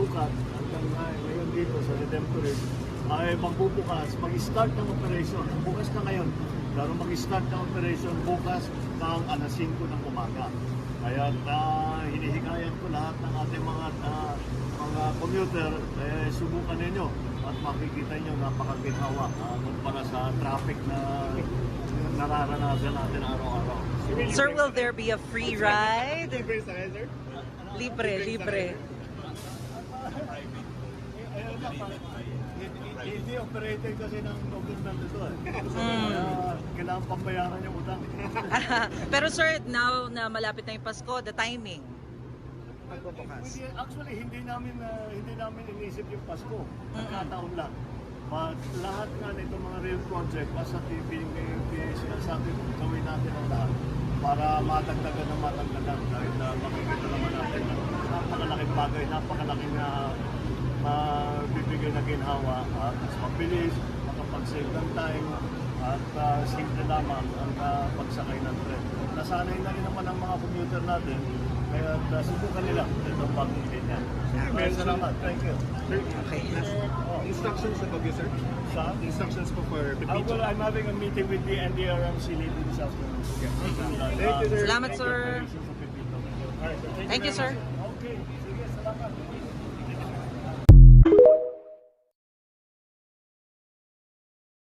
sukat hanggang ngayon dito sa Redemptorist ay magbubukas, mag-start ng operation. Bukas ka ngayon, pero mag-start ng operation bukas ng alas 5 ng umaga. Kaya hinihikayan ko lahat ng ating mga commuter, subukan ninyo at makikita nyo napakaginhawa kumpara sa traffic na nararanasan natin araw-araw. Sir, will there be a free ride? Libre sa sir? Libre. Hindi operated kasi ng government ito Kaya kailangan pambayaran yung utang. Pero sir, now na malapit na yung Pasko, the timing. Actually, hindi namin inisip yung Pasko. Nagkataon lang. But lahat nga nito mga real project, basta sinasabi ko, gawin natin ang lahat para matagdagan ng matagdagan. Dahil makikita naman natin napakalaking bagay, napakalaking bibigay na ginhawa at mas mabilis, makapag-save ng time at simple lamang ang pagsakay ng tren. Nasanay na rin naman ang mga commuter natin, kaya subukan nila itong bagong linya. Salamat. Thank you. Okay. Instructions sa Baguio, sir? Sa? Instructions po for Pepito. Well, I'm having a meeting with the NDRMC later this afternoon. Thank you, sir. Salamat, sir. Thank you, sir. Okay. Sige, salamat.